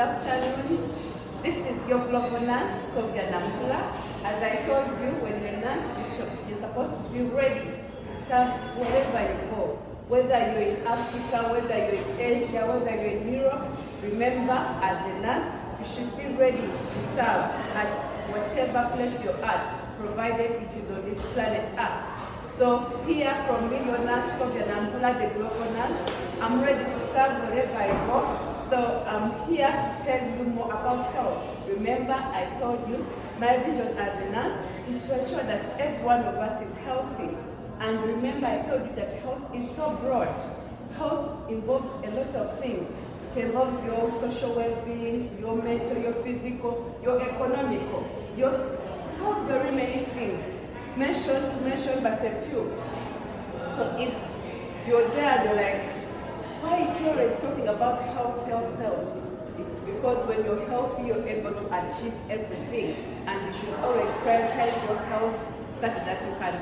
afternoon. This is your global nurse, Kovia Nampula. As I told you, when you're a nurse, you're supposed to be ready to serve wherever you go. Whether you're in Africa, whether you're in Asia, whether you're in Europe, remember, as a nurse, you should be ready to serve at whatever place you're at, provided it is on this planet Earth. So here from me, your nurse, Kovia Nampula, the global nurse, I'm ready to serve wherever I go. So I'm here to tell you more about health. Remember, I told you, my vision as a nurse is to ensure that every one of us is healthy. And remember, I told you that health is so broad. Health involves a lot of things. It involves your social well-being, your mental, your physical, your economical, your so very many things. Mention but a few. So if you're there and you're like, why is she always talking about health? It's because when you're healthy, you're able to achieve everything. And you should always prioritize your health such that you can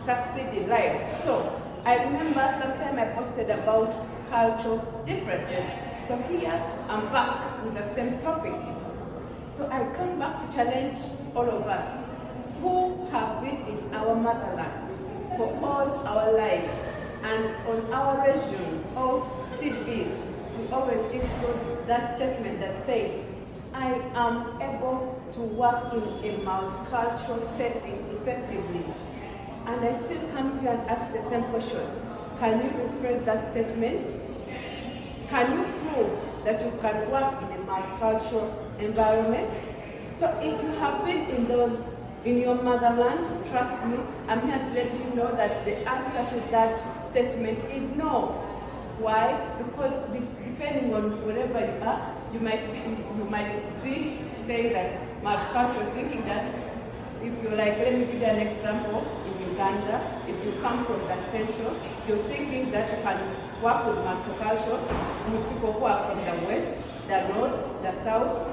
succeed in life. So I remember sometime I posted about cultural differences. So here I'm back with the same topic. So I come back to challenge all of us who have been in our motherland for all our lives. And on our resumes or CVs, we always include that statement that says, I am able to work in a multicultural setting effectively. And I still come to you and ask the same question. Can you rephrase that statement? Can you prove that you can work in a multicultural environment? So if you have been in your motherland, trust me, I'm here to let you know that the answer to that statement is no. Why? Because depending on wherever you are, you might be saying that multicultural, thinking that if you're like, let me give you an example, in Uganda, if you come from the central, you're thinking that you can work with multicultural with people who are from the west, the north, the south.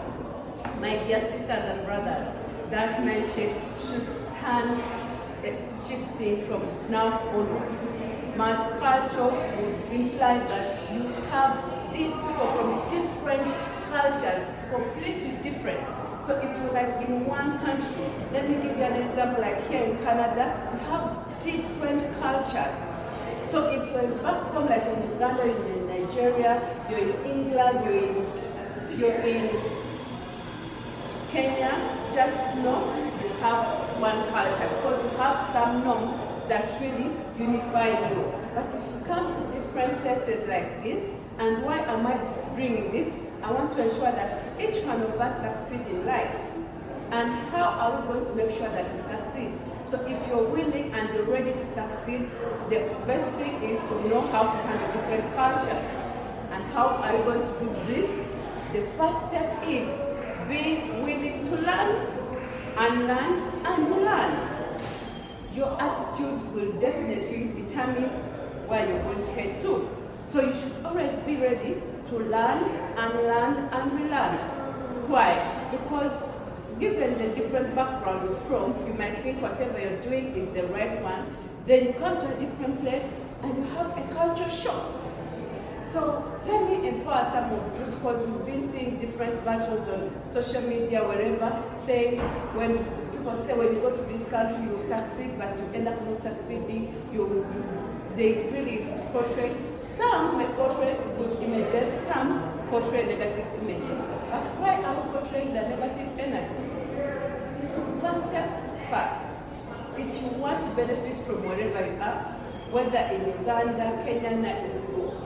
My dear sisters and brothers, that mindset should stand shifting from now onwards. Multicultural would imply that you have these people from different cultures, completely different. So if you're like in one country, let me give you an example, like here in Canada, you have different cultures. So if you're back home, like in Uganda, you're in Nigeria, you're in England, you're in Kenya, just know you have one culture because you have some norms that really unify you. But if you come to different places like this, and why am I bringing this? I want to ensure that each one of us succeed in life. And how are we going to make sure that we succeed? So if you're willing and you're ready to succeed, the best thing is to know how to handle different cultures. And how are you going to do this? The first step is being willing to learn, unlearn, and learn. Your attitude will definitely determine where you're going to head to. So you should always be ready to learn, unlearn, and relearn. Why? Because given the different background you're from, you might think whatever you're doing is the right one. Then you come to a different place and you have a culture shock. So let me empower some of you, because we've been seeing different versions on social media, wherever, saying when people say when you go to this country you will succeed, but you end up not succeeding. They really portray. Some may portray good images, some portray negative images. But why are we portraying the negative energies? First step first. If you want to benefit from wherever you are, whether in Uganda, Kenya,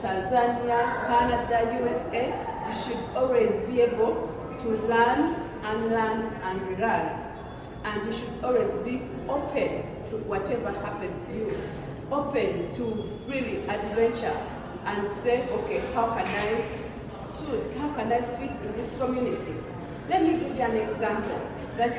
Tanzania, Canada, USA, you should always be able to learn, unlearn, and relearn. And you should always be open to whatever happens to you. Open to really adventure and say, okay, how can I fit in this community? Let me give you an example. That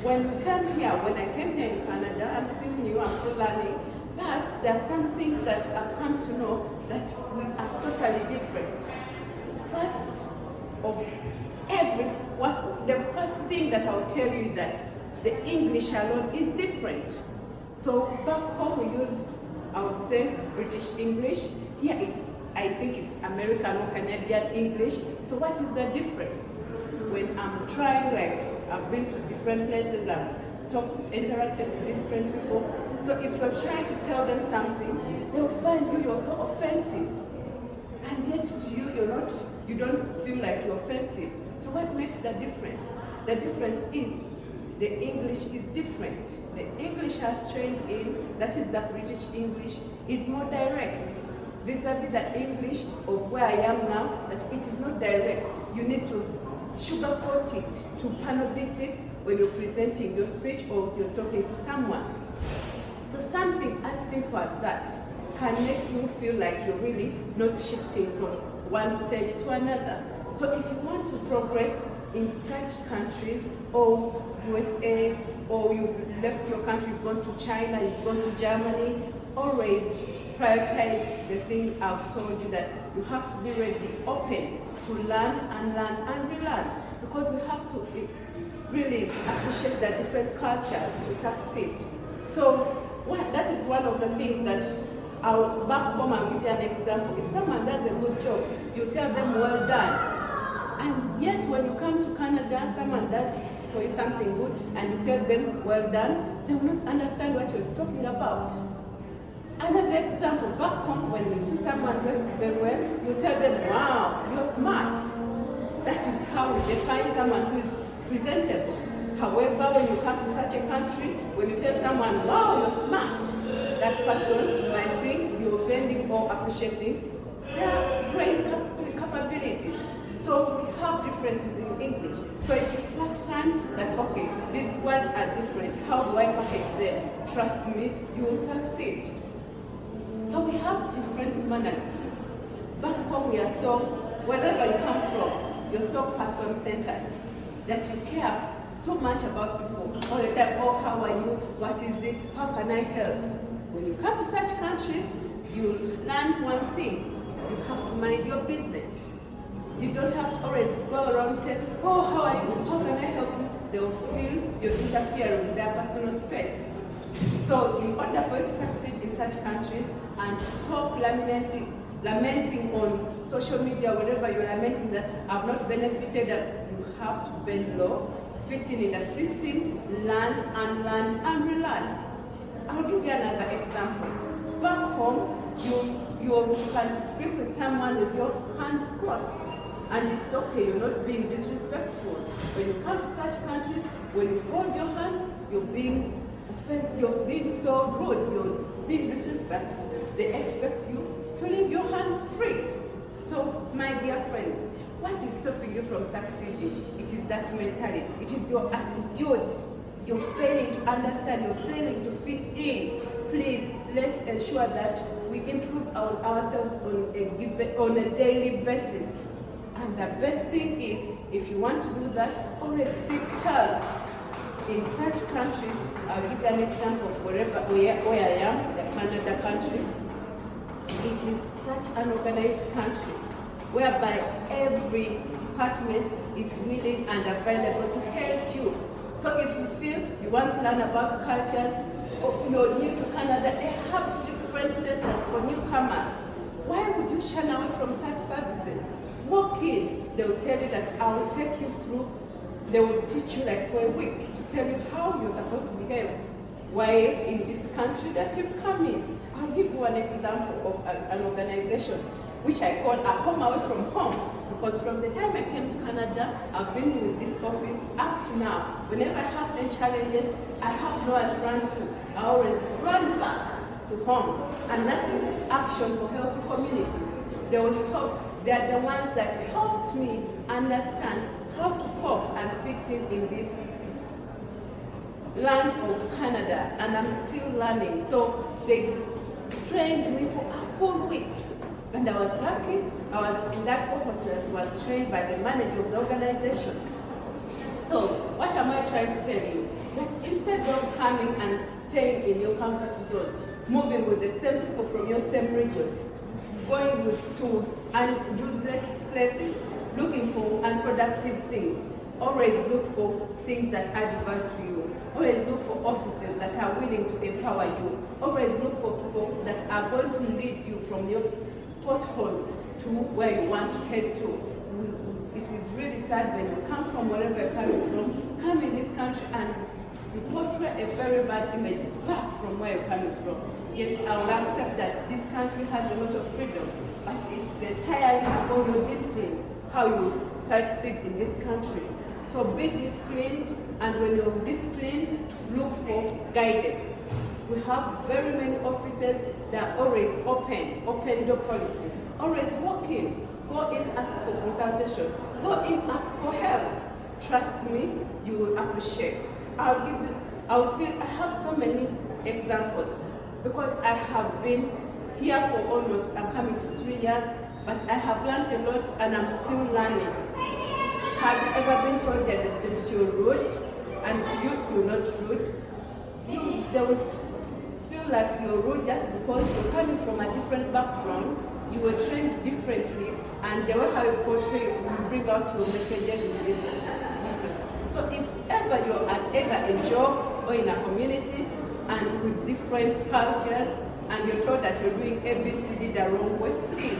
when I came here in Canada, I'm still new, I'm still learning, but there are some things that I've come to know that we are totally different. The first thing that I'll tell you is that the English alone is different. So back home we use, I would say, British English. Here it's I think it's American or Canadian English. So what is the difference? When I'm trying, like, I've been to different places, I've interacted with different people. So if you're trying to tell them something, they'll find you're so offensive. And yet to you, you don't feel like you're offensive. So what makes the difference? The difference is the English is different. The English has trained in, that is the British English, is more direct. Vis-a-vis the English of where I am now, that it is not direct. You need to sugarcoat it, to panel beat it when you're presenting your speech or you're talking to someone. So something as simple as that can make you feel like you're really not shifting from one stage to another. So if you want to progress in such countries, or USA, or you've left your country, you've gone to China, you've gone to Germany, always prioritize the thing I've told you, that you have to be ready, open to learn and relearn, because we have to really appreciate the different cultures to succeed. So that is one of the things that back home, I'll give you an example. If someone does a good job, you tell them well done. And yet when you come to Canada, someone does for you something good and you tell them well done, they will not understand what you're talking about. Another example, back home, when you see someone dressed very well, you tell them, wow, you're smart. That is how we define someone who is presentable. However, when you come to such a country, when you tell someone, wow, you're smart, that person might think you're offending or appreciating their brain capabilities. So we have differences in English. So if you first find that, okay, these words are different, how do I package them? Trust me, you will succeed. So we have different mannerisms. Back home, we are so, wherever you come from, you're so person-centered that you care too much about people all the time. Oh, how are you? What is it? How can I help? When you come to such countries, you learn one thing. You have to mind your business. You don't have to always go around and tell, oh, how are you? How can I help you? They will feel you're interfering with their personal space. So in order for you to succeed in such countries and stop lamenting on social media, wherever you're lamenting that I've not benefited, you have to bend low, fit in the system, learn and relearn. I'll give you another example. Back home, you can speak with someone with your hands crossed. And it's okay, you're not being disrespectful. When you come to such countries, when you fold your hands, you're being offensive, you're being so rude, you're being disrespectful. They expect you to leave your hands free. So, my dear friends, what is stopping you from succeeding? It is that mentality. It is your attitude. You're failing to understand, you're failing to fit in. Please, let's ensure that we improve ourselves on a daily basis. And the best thing is, if you want to do that, always seek help. In such countries, I'll give you an example of where I am, the Canada country. It is such an organized country, whereby every department is willing and available to help you. So if you feel you want to learn about cultures, or you're new to Canada, they have different centers for newcomers. Why would you shun away from such services? Walk in, they will tell you that I will take you through, they will teach you like for a week to tell you how you're supposed to behave while in this country that you've come in. I'll give you an example of an organization which I call a home away from home, because from the time I came to Canada, I've been with this office up to now. Whenever I have any challenges, I have no one to run to. I always run back to home, and that is Action for Healthy Communities. They will help. They are the ones that helped me understand how to cope and fit in this land of Canada, and I'm still learning. So they trained me for a full week, and I was lucky. I was in that cohort that was trained by the manager of the organization. So what am I trying to tell you? That instead of coming and staying in your comfort zone, moving with the same people from your same region, going to useless places, looking for unproductive things, always look for things that add value to you. Always look for offices that are willing to empower you. Always look for people that are going to lead you from your potholes to where you want to head to. It is really sad when you come from wherever you're coming from, come in this country and you portray a very bad image back from where you're coming from. Yes, I will accept that this country has a lot of freedom, but it is entirely about your discipline, how you succeed in this country. So be disciplined, and when you're disciplined, look for guidance. We have very many offices that are always open door policy. Always walk in, go in, ask for consultation, go in, ask for help. Trust me, you will appreciate. I have so many examples because I have been here for almost, I'm coming to 3 years, but I have learned a lot and I'm still learning. Have you ever been told that you're rude and to you, you're not rude? They will feel like you're rude just because you're coming from a different background, you were trained differently, and the way how you portray, you bring out your messages is different. So if ever you're at either a job or in a community and with different cultures and you're told that you're doing ABCD the wrong way, please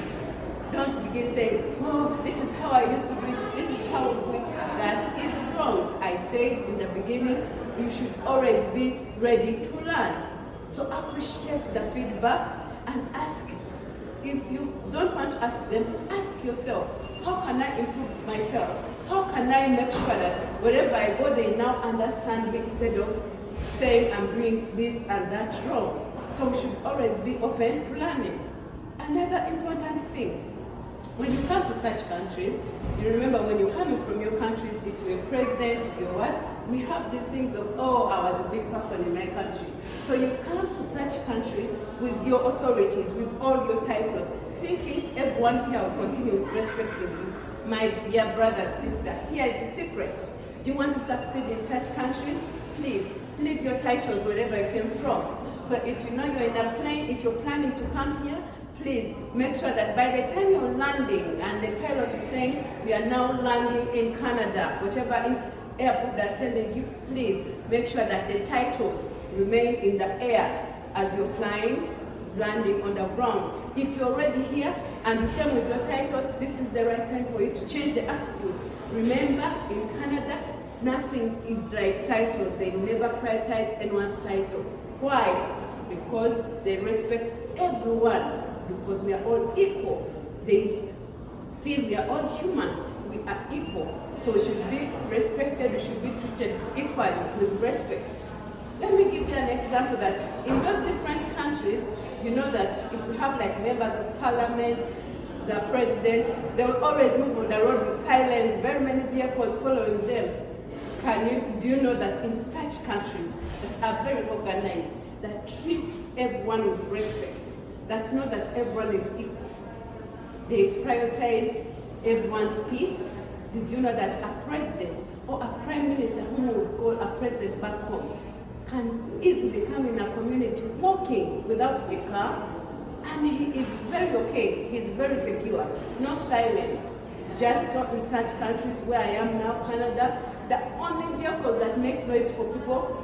don't begin saying, oh, this is how I used to do it, this is how we do it. That is wrong. I said in the beginning, you should always be ready to learn. So appreciate the feedback and ask. If you don't want to ask them, ask yourself, how can I improve myself? How can I make sure that wherever I go, they now understand me instead of saying I'm doing this and that wrong? So we should always be open to learning. Another important thing, when you come to such countries, you remember when you're coming from your countries, if you're a president, if you're what, we have these things of, oh, I was a big person in my country. So you come to such countries with your authorities, with all your titles, thinking everyone here will continue respecting you. My dear brother and sister, here is the secret. Do you want to succeed in such countries? Please, leave your titles wherever you came from. So if you know you're in a plane, if you're planning to come here, please make sure that by the time you're landing and the pilot is saying, we are now landing in Canada, whatever airport they're telling you, please make sure that the titles remain in the air as you're flying, landing on the ground. If you're already here and you came with your titles, this is the right time for you to change the attitude. Remember, in Canada, nothing is like titles. They never prioritize anyone's title. Why? Because they respect everyone, because we are all equal. They feel we are all humans, we are equal. So we should be respected, we should be treated equally with respect. Let me give you an example that in those different countries, you know that if we have like members of parliament, the presidents, they will always move on the road with silence, very many vehicles following them. Do you know that in such countries that are very organized, that treat everyone with respect, that know that everyone is equal, they prioritize everyone's peace? Did you know that a president or a prime minister, whom we would call a president back home, can easily come in a community walking without a car, and he is very okay, he's very secure, no silence. Just not in such countries where I am now, Canada, the only vehicles that make noise for people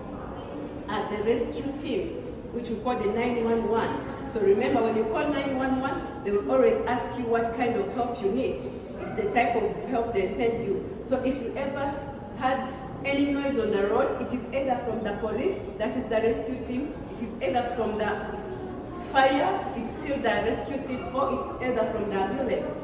are the rescue teams, which we call the 911. So remember, when you call 911, they will always ask you what kind of help you need. It's the type of help they send you. So if you ever had any noise on the road, it is either from the police, that is the rescue team, it is either from the fire, it's still the rescue team, or it's either from the ambulance.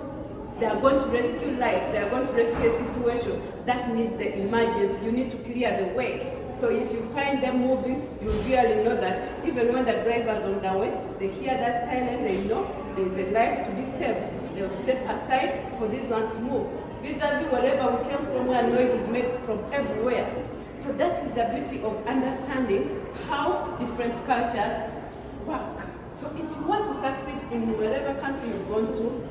They are going to rescue life, they are going to rescue a situation that needs the emergency. You need to clear the way. So if you find them moving, you really know that even when the driver's on the way, they hear that silence, they know there's a life to be saved. They'll step aside for these ones to move. Vis-a-vis wherever we came from, where noise is made from everywhere. So that is the beauty of understanding how different cultures work. So if you want to succeed in whatever country you've gone to,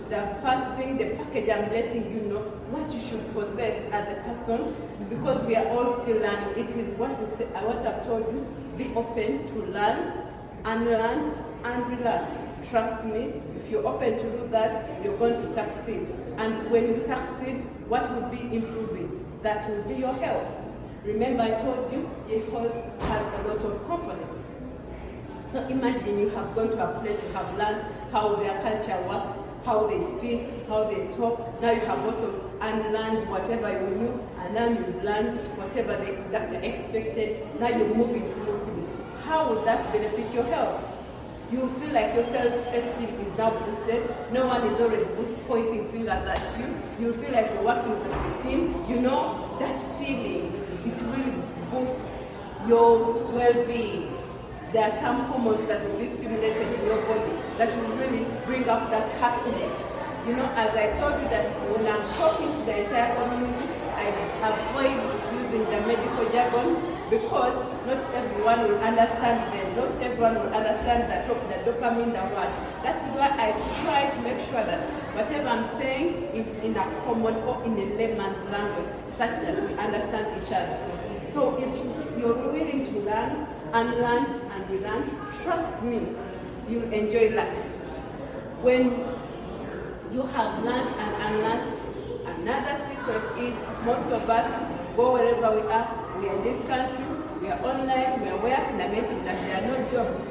the first thing, the package I'm letting you know what you should possess as a person, because we are all still learning. It is what we say, what I've told you, be open to learn, unlearn, and relearn. Trust me, if you're open to do that, you're going to succeed. And when you succeed, what will be improving? That will be your health. Remember, I told you, your health has a lot of components. So imagine you have gone to a place, you have learned how their culture works, how they speak, how they talk. Now you have also unlearned whatever you knew, and then you've learned whatever they expected. Now you're moving smoothly. How would that benefit your health? You feel like your self-esteem is now boosted. No one is always pointing fingers at you. You feel like you're working as a team. You know, that feeling, it really boosts your well-being. There are some hormones that will be stimulated in your body that will really bring out that happiness. You know, as I told you that when I'm talking to the entire community, I avoid using the medical jargons because not everyone will understand them. Not everyone will understand the dopamine, the word. That is why I try to make sure that whatever I'm saying is in a common or in a layman's language, such that we understand each other. So if you're willing to learn, unlearn, and relearn, trust me, you'll enjoy life. When you have learned and unlearned, another secret is most of us go wherever we are. We are in this country, we are online, we are aware, lamenting that there are no jobs.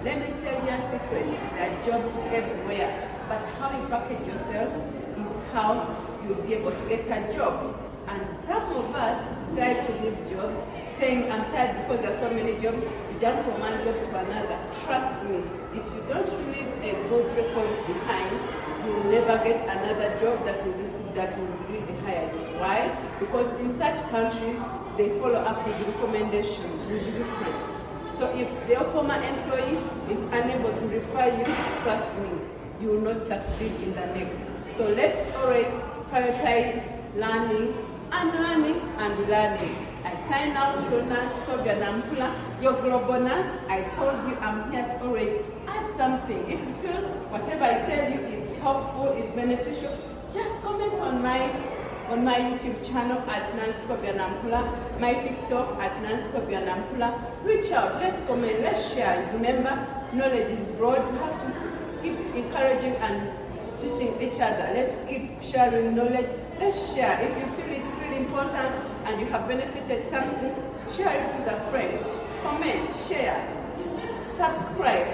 Let me tell you a secret, there are jobs everywhere. But how you package yourself is how you'll be able to get a job. And some of us decide to leave jobs, saying, I'm tired because there are so many jobs, you jump from one job to another. Trust me, if you don't leave a good record behind, you will never get another job that will really hire you. Why? Because in such countries, they follow up with recommendations, with reference. So if their former employee is unable to refer you, trust me, you will not succeed in the next. So let's always prioritize learning, unlearning, and learning. I sign out your nurse, Kobia Nampula, your global nurse. I told you I'm here to always add something. If you feel whatever I tell you is helpful, is beneficial, just comment on my YouTube channel at Nance Kobia Nampula, my TikTok at Nance Kobia Nampula. Reach out, let's comment, let's share. Remember, knowledge is broad. We have to keep encouraging and teaching each other. Let's keep sharing knowledge. Let's share. If you feel it's really important and you have benefited something, share it with a friend. Comment, share, subscribe.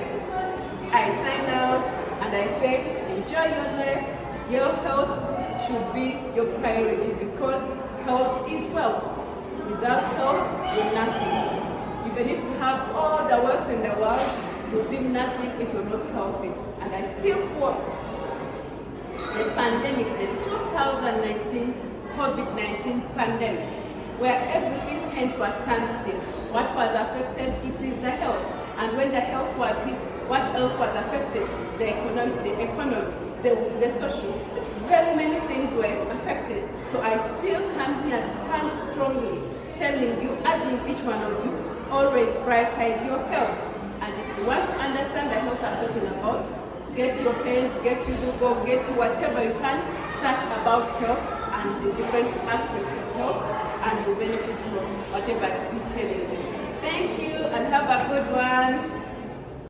I sign out and I say, enjoy your life. Your health should be your priority because health is wealth. Without health, you're nothing. Even if you have all the wealth in the world, you'll be nothing if you're not healthy. And I still quote the pandemic, the 2019 COVID-19 pandemic, where everything came to a standstill. What was affected? It is the health. And when the health was hit, what else was affected? The economy, the social. Very many things were affected. So I still come here, stand strongly, telling you, urging each one of you, always prioritize your health. And if you want to understand the health I'm talking about, get your pens, get your Google, get you whatever you can, search about health and the different aspects of health, and you'll benefit from whatever I'm telling you. Thank you and have a good one.